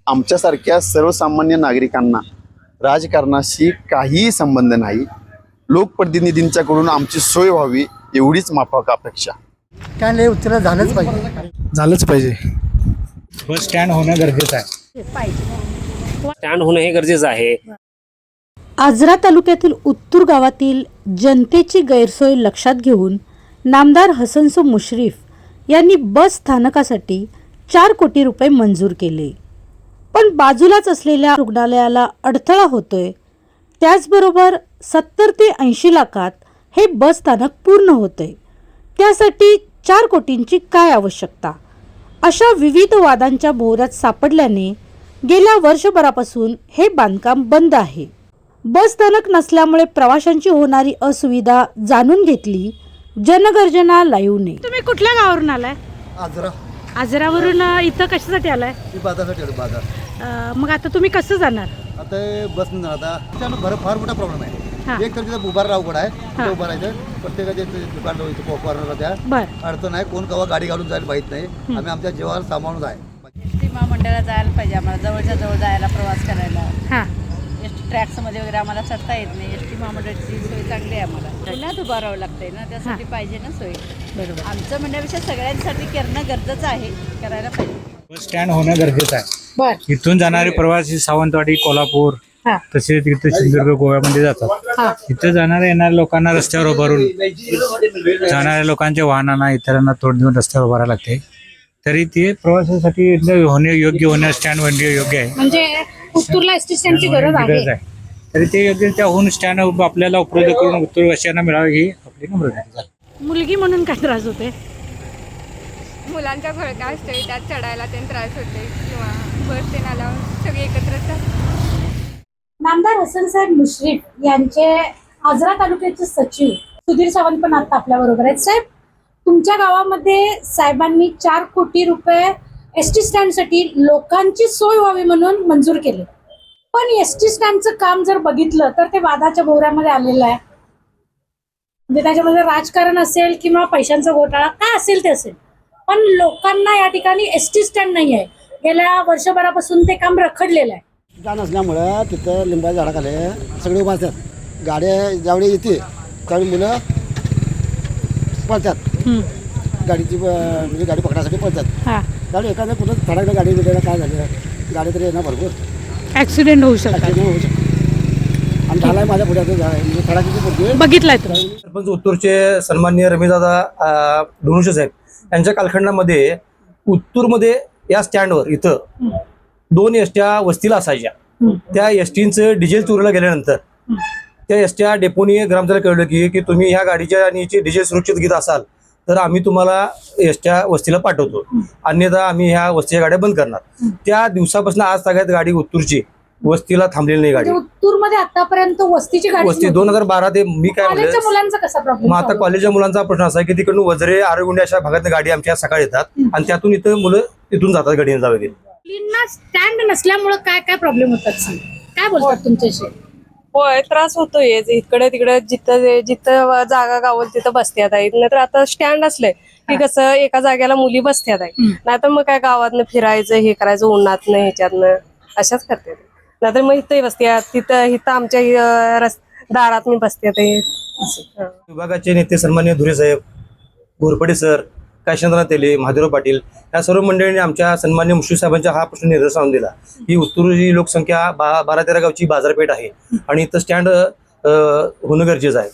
आमच्यासारख्या सर्वसामान्य नागरिकांना राजकारणाशी काहीही संबंध नाही. लोकप्रतिनिधींच्याकडून आमची सोय व्हावी एवढीच माफक अपेक्षा. काय लय उत्तर झालंच पाहिजे. बस स्टँड होणं गरजेचं आहे. स्टँड होणं हे गरजेचं आहे. आजरा तालुक्यातील उत्तूर गावातील जनतेची गैरसोय लक्षात घेऊन नामदार हसनसो मुश्रीफ यांनी बस स्थानकासाठी 4 कोटी रुपये मंजूर केले. पण बाजूलाच असलेल्या रुग्णालयाला अडथळा होतोय. त्याचबरोबर 70 ते 80 लाखात हे बस स्थानक पूर्ण होतंय. त्यासाठी 4 कोटींची काय आवश्यकता? अशा विविध वादांच्या भोवऱ्यात सापडल्याने गेल्या वर्षभरापासून हे बांधकाम बंद आहे. बस स्थानक नसल्यामुळे प्रवाशांची होणारी असुविधा जाणून घेतली जनगर्जना लाईव्हने. तुम्ही कुठल्या गावावरून आलाय? आजरा आजरावरून इथं कशासाठी आलाय? बाजारासाठी आलो बाजार. मग आता तुम्ही कसं जाणार? आता बस नाही आता त्यानं फार मोठा प्रॉब्लेम हा. आहे. एक तर तिथं उभार अवघड आहे. हा. तिथं उभं राहायचं प्रत्येकाच्या दुकान कॉर्नरला त्या बर अडचण आहे. कोण कवा गाडी घालून जायला माहीत नाही. आम्ही आमच्या जीवाला सांभाळून आहे. एसटी महामंडळाला जायला पाहिजे. आम्हाला जवळच्या जवळ जायला प्रवास करायला. हां एसटी ट्रॅक्समध्ये वगैरे आम्हाला चढता येत नाही. एसटी महामंडळाची सोय चांगली आहे. आम्हाला पुण्यात उभं राहावं लागतंय ना, त्यासाठी पाहिजे ना सोय. बरोबर. आमचं म्हणण्यापेक्षा सगळ्यांसाठी करणं गरजेचं आहे, करायला पाहिजे. बस स्टँड होणं गरजेचं आहे. बर इथून जाणारे प्रवासी सावंतवाडी, कोल्हापूर हां तसेच इथं सिंधुदुर्ग, गोव्यामध्ये जातात. इथं जाणाऱ्या येणाऱ्या लोकांना रस्त्यावर उभारून जाणाऱ्या लोकांच्या वाहनांना इतरांना तोड देऊन रस्त्यावर उभारायला लागते. तरी ते प्रवासासाठी होणे योग्य होणं स्टँड होणे योग्य आहे. म्हणजे उत्तूरला एसटी स्टँडची गरज आहे. तरी ते योग्य त्याहून स्टँड आपल्याला उपलब्ध करून उत्तरवासियांना मिळावे ही आपली नम्र विनंती आहे. मुलगी म्हणून काय त्रास होते? मुलांच्या घळका असते, त्यात चढायला ते त्रास होते किंवा बस ते आल्यावर सगळे एकत्रच असतात. नामदार हसनसाहेब मुश्रीफ यांचे आजरा तालुक्याचे सचिव सुधीर सावंत पण आता आपल्या बरोबर आहेत. साहेब, तुमच्या गावामध्ये साहेबांनी 4 कोटी रुपये एसटी स्टँडसाठी लोकांची सोय व्हावी म्हणून मंजूर केले. पण एसटी स्टँडचं काम जर बघितलं तर ते वादाच्या भोवऱ्यामध्ये आलेलं आहे. म्हणजे त्याच्यामध्ये राजकारण असेल किंवा पैशांचा घोटाळा काय असेल ते असेल, पण लोकांना या ठिकाणी एसटी स्टँड नाही आहे. गेल्या वर्षभरापासून ते काम रखडलेलं आहे. जाण असल्यामुळं तिथं लिंबाच्या झाडाखाली सगळे उभा असतात. गाड्या ज्यावेळी येते त्यावेळी मुलं पळतात. गाडीची म्हणजे गाडी पकडायसाठी पळतात. त्यावेळी एखाद्या कुठं थोड्याकडे गाडी गेलेला काय झालं, गाडी तरी येणार भरपूर ऍक्सिडेंट होऊ शकतो. होऊ शकतो. आणि झालाय माझ्या पुढे म्हणजे थोड्याची पुढे बघितलाय तुम्ही? सरपंच उत्तूरचे सन्माननीय रमेशदादा डोनुशे साहेब यांच्या कालखंडामध्ये उत्तूरमध्ये या स्टँडवर इथं 2 एसट्या वस्तीला असायच्या. त्या एसटींचं डिझेल चोरीला गेल्यानंतर त्या एसट्या डेपोनी ग्रामसेवकाला कळलं की तुम्ही ह्या गाडीच्या आणि याची डिझेल सुरक्षित घेत असाल तर आम्ही तुम्हाला एसट्या वस्तीला पाठवतो, अन्यथा आम्ही ह्या वस्तीच्या गाड्या बंद करणार. त्या दिवसापासून आज सगळ्यात गाडी उत्तूरची वस्तीला थांबलेली नाही. गाडी उत्तूरमध्ये आतापर्यंत वस्तीची गाडी वस्ती 2012 ते मी काय कॉलेजच्या मुलांचा कसा प्रॉब्लेम? मग आता कॉलेजच्या मुलांचा प्रश्न असा आहे की तिकडून वजरे, आरगुंडे अशा भागात गाडी आमच्या सकाळी येतात आणि त्यातून इथं मुलं इथून जातात गाडीने जावे. स्टँड नसल्यामुळे काय काय प्रॉब्लेम होतात सांग, काय बोलतात तुमच्याशी? होय, त्रास होतोय. इकडे तिकडे जिथं जिथं जागा गावल तिथं बसत्यात आहेत. नाहीतर आता स्टँड असले की कसं एका जागेला मुली बसत्यात आहेत. नाहीतर मग काय गावातनं फिरायचं, हे करायचं उन्हातनं ह्याच्यातनं अशाच करतात. नाहीतर मग इथंही बसत्यात, तिथं आमच्या दारात मी बसत्यात. विभागाचे नेते सन्माननीय धुरे साहेब, घोरपडे सर, काशीनाथ तेले, महादेवराव पाटील या सर्व मंडळींनी आमच्या सन्माननीय मुश्रीफ साहेबांच्या हा प्रश्न निर्देश आणून दिला की उत्तूर ही लोकसंख्या 12-13 गावची बाजारपेठ आहे आणि इथं स्टँड होणं गरजेचं आहे.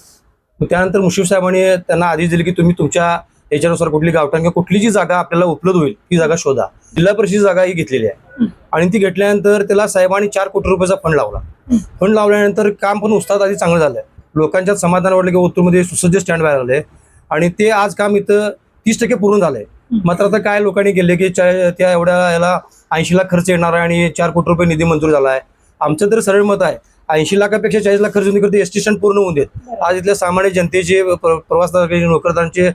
मग त्यानंतर मुश्रीफ साहेबांनी त्यांना आदेश दिले की तुम्ही तुमच्या याच्यानुसार कुठली गावठाण किंवा कुठली जी जागा आपल्याला उपलब्ध होईल ती जागा शोधा. जिल्हा परिषद जागा ही घेतलेली आहे आणि ती घेतल्यानंतर त्याला साहेबांनी 4 कोटी रुपयाचा फंड लावला. फंड लावल्यानंतर काम पण उत्साहात आधी चांगलं झालं. लोकांच्यात समाधान वाटलं की उत्तूरमध्ये सुसज्ज स्टँड बाहेर आले आणि ते आज काम इथं 30% पूर्ण झालंय. मात्र आता काय लोकांनी केले की त्या एवढ्या याला 80 लाख खर्च येणार आहे आणि 4 कोटी रुपये निधी मंजूर झाला आहे. आमचं तर सरळ मत आहे 80 लाखापेक्षा 40 लाख खर्च करते एसटी स्टँड पूर्ण होऊन देत. आज इथल्या सामान्य जनतेचे, प्रवास नोकरदारांचे,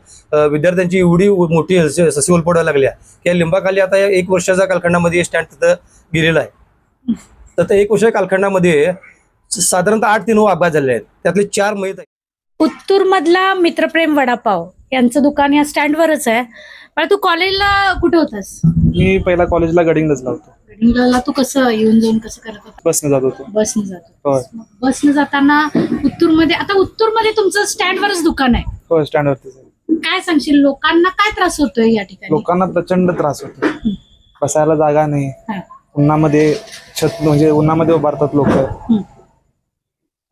विद्यार्थ्यांची एवढी मोठी ससीवल पडायला लागल्या की लिंबाखाली आता 1 वर्षाच्या कालखंडामध्ये स्टँड तिथं गेलेला आहे. तर 1 वर्षाच्या कालखंडामध्ये साधारणतः 8 ते 9 अपघात झाले आहेत, त्यातले 4 मयत आहेत. उत्तूर मधला मित्रप्रेम वडापाव यांचं दुकान या स्टँडवरच आहे. पण तू कॉलेजला कुठे होतास? मी पहिला कॉलेजला गडिंगलाच लावतो. गडिंग्लजला तू कसं येऊन जाऊन कसं करत होता? बसने जात होतो. बसने जातो. होय. मग बसने जाताना उत्तूरमध्ये तुमचं स्टँडवरच दुकान आहे. हो, स्टँडवरती. काय सांगशील, लोकांना काय त्रास होतोय या ठिकाणी? लोकांना प्रचंड त्रास होतो. बसायला जागा नाही. हा. उन्हामध्ये म्हणजे उन्हामध्ये उभारतात लोक.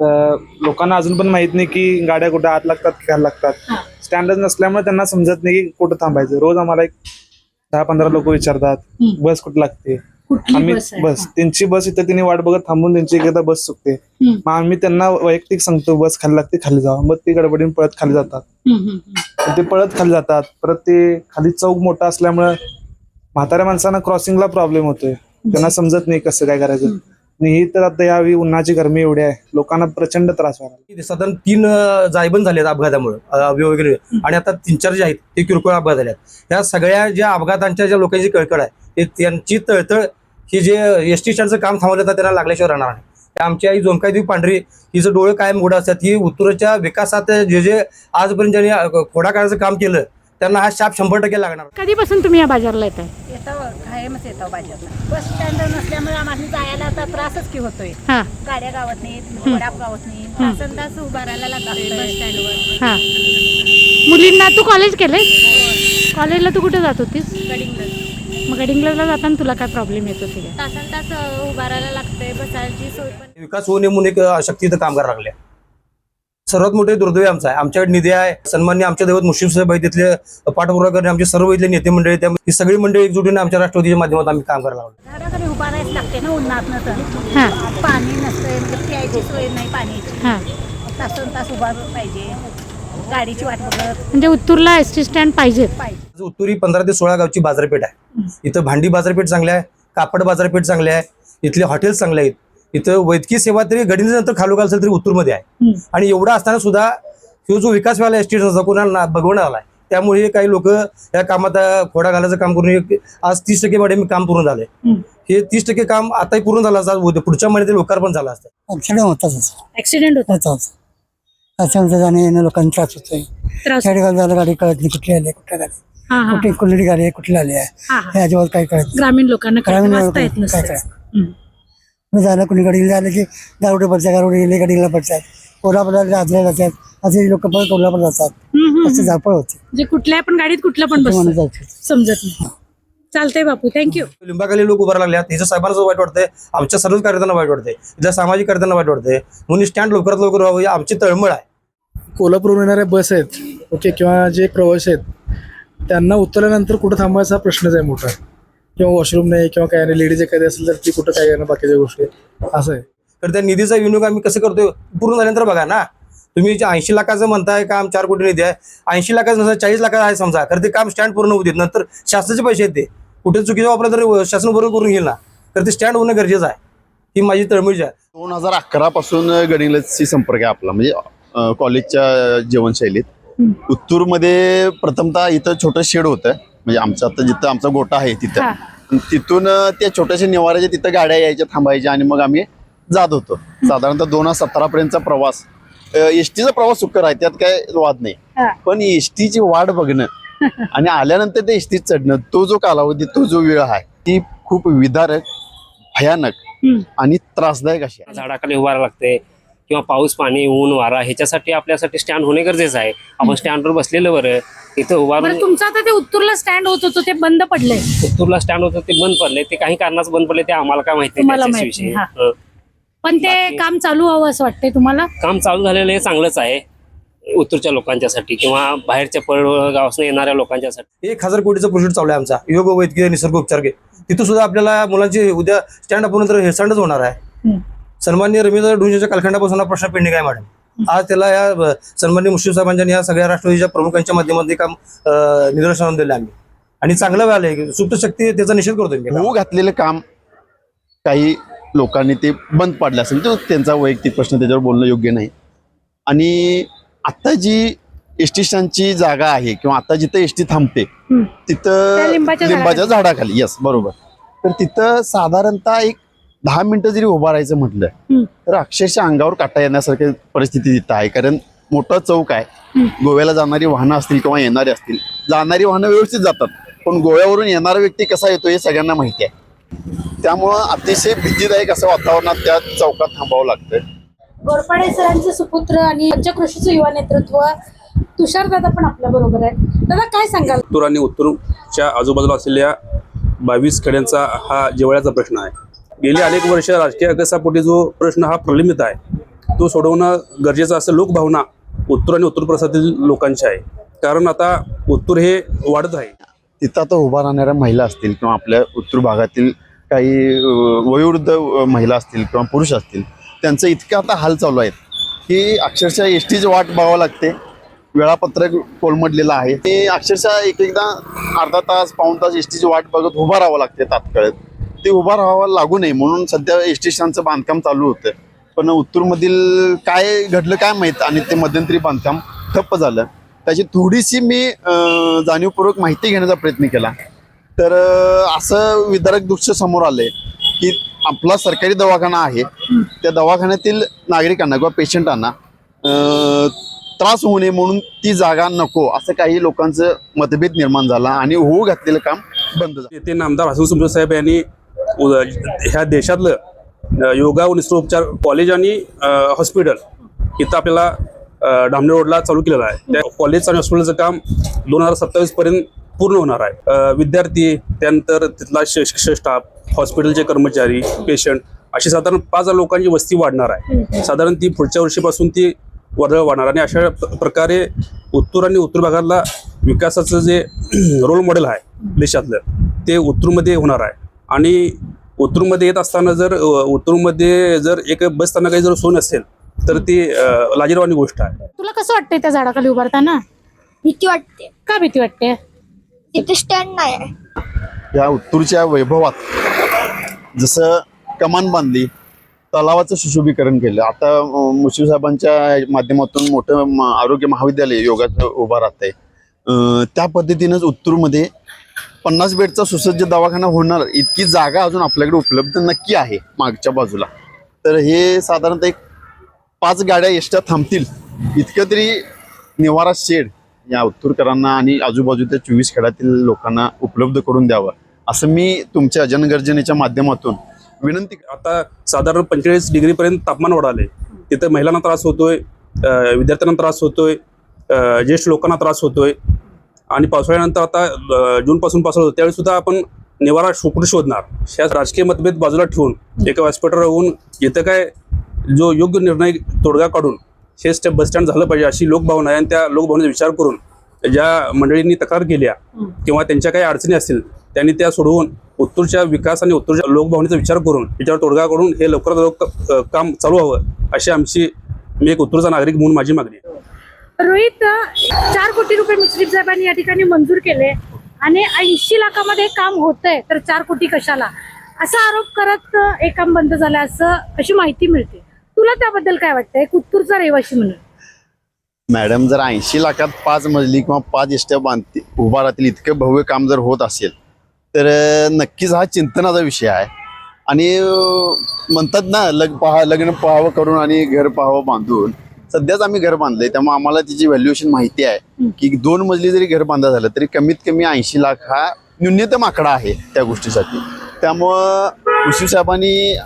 तर लोकांना अजून पण माहित नाही की गाड्या कुठे आत लागतात की खाली लागतात. हा. स्टँडच नसल्यामुळे त्यांना समजत नाही की कुठं थांबायचं. रोज आम्हाला 10-15 लोक विचारतात बस कुठं लागते. कुठली आम्ही बस आहे? बस त्यांची बस इथं तिने वाट बघत थांबून त्यांची एकदा बस चुकते. मग आम्ही त्यांना वैयक्तिक सांगतो बस खाली लागते, खाली जावा. मग ते गडबडीने पळत खाली जातात. ते पळत खाली जातात. परत ते खाली चौक मोठा असल्यामुळे म्हाताऱ्या माणसांना क्रॉसिंगला प्रॉब्लेम होतोय. त्यांना समजत नाही कसं काय करायचं. आणि ही तर आता यावेळी उन्हाची गरमी एवढी आहे, लोकांना प्रचंड त्रास व्हायला. साधारण 3 जायबंद झालेत अपघातामुळे अवयव वगैरे, आणि आता 3-4 जे आहेत ते किरकोळ अपघात झाले आहेत. ह्या सगळ्या ज्या अपघातांच्या ज्या लोकांची कळकळ आहे ते त्यांची तळतळ ही जे एसटी स्टँडचं काम थांबवलं तर त्यांना लागल्याशिवाय राहणार नाही. आमची आई जोंकादेवी पांढरी हिचं डोळे कायम उघडं असतात. ही उत्तूरच्या विकासात जे आजपर्यंत ज्यांनी खोडा काढायचं काम केलं त्यांना हा शाप 100% लागणार. कधीपासून तुम्ही या बाजारला येताय? येतो कायमच येतो बाजारला. बस स्टँड नसल्यामुळे आम्हाला जायला आता त्रासच की होतोय. हा. गाड्या गावत नाहीत, वडाप गावत नाही, तासन तास उभा राहायला लागतोय बस स्टँडवर. हा. मुलींना तू कॉलेज केलंय? कॉलेजला तू कुठे जात होतीस? गडिंग्लज. मग गडिंग्लजला जाताना तुला काय प्रॉब्लेम येत होते? तासन तास उभा राहायला लागतंय, बसायची सोय पण. विकास होऊ नये म्हणून एक शक्ती इथं काम करायला लागले. सर्वात मोठे दुर्दैव आमचा आहे. आमच्याकडे निधी आहे, सन्मान्य आमच्या दैवत मुश्रीफ साहेब आहे, तिथले पाठपुरावा करणे आमचे सर्व इथले नेते मंडळी, त्यामुळे ही सगळी मंडळी एकजुटीने आमच्या राष्ट्रवादीच्या माध्यमातून आम्ही काम करायला लागलो. झाडाखाली उभा राहायला लागते ना उन्हात. पाणी नसतंय, म्हणजे प्यायची सोय नाही पाण्याची. तासन तास उभा पाहिजे, गाडीची वाट बघत. म्हणजे उत्तूरला एसटी स्टँड पाहिजे. उत्तुरी 15 ते 16 गावची बाजारपेठ आहे. इथं भांडी बाजारपेठ चांगली आहे, कापड बाजारपेठ चांगली आहे, इथले हॉटेल्स चांगले आहेत. इथं वैद्यकीय सेवा तरी गडिंग्लजनंतर खालोखाल असेल तरी उत्तूरमध्ये आहे. आणि एवढा असताना सुद्धा तो जो विकास व्हायला एसटी कोणाला बघवण्यात आलाय, त्यामुळे काही लोक या कामात खोडा घालायचं काम करून आज 30% मध्ये काम पूर्ण झालंय. हे 30% काम आताही पूर्ण झालं असतं, पुढच्या महिन्यात लोकार्पण झालं असतं. ऍक्सिडेंट होतात जाणे येणं लोकांना त्रास होतोय. खेडेगाव गाडी कळत नाही कुठली आली कुठल्या गाडी, कुठे कुठली गाडी आहे कुठली आली आहे हे अजिबात काही कळत नाही. ग्रामीण लोकांना ग्रामीण वाचता येत लोकांना काय नसतं. कळत झालं. कुणी गाडीला झालं की गावडे पडतात, गावडे गेले गाडीला पडतात, कोल्हापूरला आजल्या जातात, असे लोक पण कोल्हापूर जातात. असं धावपळ होते. म्हणजे कुठल्या पण गाडीत कुठलं पण माणूस बसतं. जाऊ. समजत नाही. चालतंय बापू, थँक्यू. लिंबाखाली लोक उभा लागले, हिचं साहेबांना वाईट वाटतंय, आमच्या सर्वच कार्यकर्त्यांना वाईट वाटतंय, इथल्या सामाजिक कार्यकर्त्यांना वाईट वाटतंय. म्हणून स्टँड लवकरात लवकर व्हावं ही आमची तळमळ आहे. कोल्हापूरहून येणाऱ्या बस आहेत ओके, किंवा जे प्रवासी आहेत त्यांना उतरल्यानंतर कुठं थांबायचा प्रश्नच आहे मोठा. किंवा वॉशरूम नाही किंवा काय नाही, लेडीज एखादी असेल तर ती कुठं काय करणार, बाकीच्या गोष्टी असं आहे. तर त्या निधीचा विनियोग आम्ही कसं करतोय पूर्ण झाल्यानंतर बघा ना. तुम्ही 80 लाखाचं म्हणताय काम, 4 कोटी निधी आहे, 80 लाखाचं नसतं 40 लाखाचं आहे समजा, तर ते काम स्टँड पूर्ण होऊ देत. नंतर शासनाचे पैसे आहेत, ते कुठे चुकीचा वापरला तर शासन बरोबर करून घेईल ना, तर ते स्टँड होणं गरजेचं आहे. ही माझी तळमळी आहे. 2011 पासून गडिंग्लजशी संपर्क आहे आपला, म्हणजे कॉलेजच्या जीवनशैलीत. उत्तूरमध्ये प्रथमतः इथं छोटं शेड होतं, म्हणजे आमचं आता जिथं आमचा गोटा आहे तिथं, तिथून त्या छोट्याशा निवाऱ्याच्या तिथं गाड्या यायच्या थांबायच्या आणि मग आम्ही जात होतो. साधारणतः 2017 पर्यंतचा प्रवास, एसटीचा प्रवास सुकर आहे, त्यात काय वाद नाही. पण एसटीची वाट बघणं आणि आल्यानंतर ते एसटीत चढणं, तो जो कालावधी, तो जो वेळ आहे, ती खूप विदारक, भयानक आणि त्रासदायक अशी आहे. झाडाखाली उभा राहायला लागते, किंवा पाऊस पाणी ऊन वारा ह्याच्यासाठी आपल्यासाठी स्टँड होणे गरजेचं आहे. आपण स्टँडवर बसलेलं बरं, इथं उभा. तुमचं आता ते उत्तूरला स्टँड होत होतं ते बंद पडलंय. उत्तूरला स्टँड होतं ते बंद पडले, ते काही कारणाच बंद पडले ते आम्हाला काय माहिती त्याच्याविषयी. पण ते काम चालू व्हावं असं वाटतंय तुम्हाला? काम चालू झालेलं हे चांगलंच आहे उत्तरच्या लोकांच्यासाठी किंवा बाहेरच्या परगावासून येणाऱ्या लोकांच्यासाठी. 1000 कोटीचा प्रोजेक्ट चालू आहे आमचा, योग वैद्यकीय निसर्ग उपचार. तिथं सुद्धा आपल्याला मुलांची उद्या स्टँड आपण तर हेळसांडच होणार आहे. सन्माननीय रवींद्र ढोंजेच्या कालखंडापासून हा प्रश्न पेंडिंग आहे मॅडम. आज त्याला या सन्माननीय मुश्रीफ साहेबांच्या या सगळ्या राष्ट्रवादीच्या प्रमुखांच्या माध्यमातून काम निदर्शनावर दिलं आम्ही, आणि चांगलं व्हायलंय. सुप्त शक्ती त्याचा निषेध करतोय मी. होऊ घातलेलं काम काही लोकांनी ते बंद पाडलं असेल तर त्यांचा वैयक्तिक प्रश्न, त्याच्यावर बोलणं योग्य नाही. आणि आता जी एसटी स्टँडची जागा आहे किंवा आता जिथं एसटी थांबते तिथं लिंबाच्या झाडाखाली, यस बरोबर, तर तिथं साधारणतः एक 10 मिनिटं जरी उभा राहायचं म्हटलं तर अक्षरशः अंगावर काटा येण्यासारखी परिस्थिती तिथं आहे. कारण मोठा चौक आहे, गोव्याला जाणारी वाहनं असतील किंवा येणारी असतील, जाणारी वाहनं व्यवस्थित जातात, पण गोव्यावरून येणारा व्यक्ती कसा येतो हे सगळ्यांना माहिती आहे. त्यामुळं अतिशय भीतीदायक असं वातावरणात त्या चौकात थांबावं लागतं. घोरपडे सरांचे सुपुत्र आणि पंचकृषीचं युवा नेतृत्व तुषार दादा पण आपल्या बरोबर आहे. दादा काय सांगाल? उत्तूर आणि उत्तूरच्या आजूबाजूला असलेल्या 22 खेड्यांचा हा जिव्हाळ्याचा प्रश्न आहे. गेली अनेक वर्ष राजकीय अकसापोटी जो प्रश्न हा प्रलंबित आहे तो सोडवणं गरजेचं असं लोकभावना उत्तूर आणि उत्तर प्रदेशातील लोकांची आहे. कारण आता उत्तूर हे वाढत आहे. तिथं आता उभा राहणाऱ्या महिला असतील किंवा आपल्या उत्तर भागातील काही वयोवृद्ध महिला असतील किंवा पुरुष असतील, त्यांचं इतकं आता हाल चालू आहेत की अक्षरशः एसटीची वाट बघावं लागते. वेळापत्रक कोलमडलेलं आहे. ते अक्षरशः एकदा अर्धा तास पाऊण तास एसटीची वाट बघत उभा राहावं लागते तात्काळ. ते उभा राहावं लागू नये म्हणून सध्या एस टी स्टँडचं बांधकाम चालू होतं. पण उत्तूरमधील काय घडलं काय माहीत आणि ते मध्यंतरी बांधकाम ठप्प झालं. त्याची थोडीशी मी जाणीवपूर्वक माहिती घेण्याचा प्रयत्न केला तर असं विदारक दृश्य समोर आलंय की आपला सरकारी दवाखाना आहे, त्या दवाखान्यातील नागरिकांना किंवा पेशंटांना त्रास होऊ नये म्हणून ती जागा नको असं काही लोकांचं मतभेद निर्माण झाला आणि होऊ घातलेलं काम बंद झालं. येथे नामदार हसन सुमशेर साहेब यांनी ह्या देशातलं योगा व निसर्गोपचार कॉलेज आणि हॉस्पिटल इथं आपल्याला डामणे रोडला चालू केलेलं आहे. त्या कॉलेज आणि हॉस्पिटलचं काम 2027 पर्यंत पूर्ण होणार आहे. विद्यार्थी, त्यानंतर तिथला शिक्षक स्टाफ, हॉस्पिटलचे कर्मचारी, पेशंट अशी साधारण 5,000 लोकांची वस्ती वाढणार आहे. साधारण ती पुढच्या वर्षीपासून ती वर्दळ वाढणार आणि अशा प्रकारे उत्तूर आणि उत्तर भागातला विकासाचं जे रोल मॉडेल आहे देशातलं ते उत्तूरमध्ये होणार आहे. आणि उत्तूरमध्ये येत असताना जर उत्तूरमध्ये जर एक बस स्थानकाची जर सोय नसेल तर ती लाजिरवाणी गोष्ट आहे. तुला कसं वाटतंय त्या झाडाखाली उभारताना? भीती वाटते. का भीती वाटते? तिथे स्टँड नाही आहे. या उत्तूरच्या वैभवात जसं कमान बांधली, तलावाचं सुशोभीकरण केलं, आता मुश्रीफ साहेबांच्या माध्यमातून मोठं आरोग्य महाविद्यालय योगाचं उभा राहत आहे, त्या पद्धतीनंच उत्तूरमध्ये 50 बेडचा सुसज्ज दवाखाना होणार इतकी जागा अजून आपल्याकडे उपलब्ध नक्की आहे मागच्या बाजूला. तर हे साधारणतः एक 5 गाड्या एसट्या थांबतील इतकं तरी निवारा शेड या उत्तूरकरांना आणि आजूबाजूच्या 24 खेड्यातील लोकांना उपलब्ध करून द्यावं असं मी तुमच्या जनगर्जनेच्या माध्यमातून विनंती. आता साधारण 45 डिग्रीपर्यंत तापमान वाढाले. तिथं महिलांना त्रास होतोय, विद्यार्थ्यांना त्रास होतोय, ज्येष्ठ लोकांना त्रास होतोय. आणि पावसाळ्यानंतर आता जूनपासून पावसाळा होतो त्यावेळी सुद्धा आपण निवारा कुठे शोधणार. ह्या राजकीय मतभेद बाजूला ठेवून एका व्यासपीठावर होऊन इथं काय जो योग्य निर्णय तोडगा काढून हे स्टेप बस स्टँड झालं पाहिजे अशी लोकभावना आहे. आणि त्या लोकभावनेचा विचार करून ज्या मंडळींनी तक्रार केल्या किंवा त्यांच्या काही अडचणी असतील त्यांनी त्या सोडवून उत्तूरच्या विकास आणि उत्तूरच्या लोकभावनेचा विचार करून त्याच्यावर तोडगा काढून हे लवकरात लवकर काम चालू व्हावं अशी मी एक उत्तूरचा नागरिक म्हणून माझी मागणी आहे. रोहित, 4 कोटी रुपये मुश्रीफ साहेबांनी या ठिकाणी मंजूर केले आणि 80 लाखामध्ये काम होतंय तर 4 कोटी कशाला असा आरोप करत हे काम बंद झालं अशी माहिती मिळते. तुला त्याबद्दल काय वाटतंय उत्तूरचा रहिवासी म्हणून? मॅडम, जर 80 लाखात 5 मजली किंवा 5 एसट्या उभा राहतील इतकं भव्य काम जर होत असेल तर नक्कीच हा चिंतनाचा विषय आहे. आणि म्हणतात ना लग्न पाहावं करून आणि घर पाहावं बांधून. सध्याच आम्ही घर बांधलंय त्यामुळे आम्हाला तिची व्हॅल्युएशन माहिती आहे की 2 मजली जरी घर बांधा झालं तरी कमीत कमी 80 लाख हा न्यूनतम आकडा आहे त्या गोष्टीसाठी. त्यामुळं मुश्रीफ साहेबांनी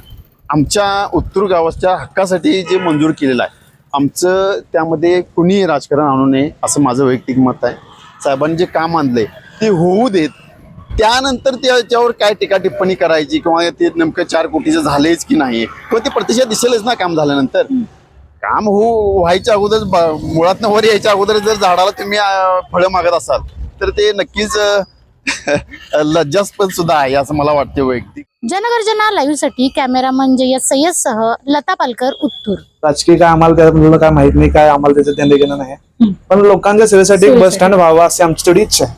आमच्या उत्तूर गावाच्या हक्कासाठी जे मंजूर केलेलं आहे आमचं त्यामध्ये कुणीही राजकारण आणू नये असं माझं वैयक्तिक मत आहे. साहेबांनी जे काम आणलंय ते होऊ देत, त्यानंतर त्याच्यावर काय टीका टिप्पणी करायची किंवा ते नेमकं 4 कोटीचं झालेच की नाही किंवा ते प्रत्यक्षात दिसेलच ना काम झाल्यानंतर. काम व्हायच्या अगोदर मुळात वर यायच्या अगोदर जर झाडाला तुम्ही फळं मागत असाल तर ते नक्कीच लज्जास्पद सुद्धा आहे असं मला वाटते वैयक्तिक. जनगर्जना लाईव्हसाठी कॅमेरामन जय्यद सय्यदसह लता पालकर, उत्तूर. राजकीय काय आम्हाला त्याबद्दल काय माहित नाही, काय आम्हाला त्याचं ध्यान घेणं नाही, पण लोकांच्या सेवेसाठी एक बस स्टँड व्हावा अशी आमची तेवढी इच्छा आहे.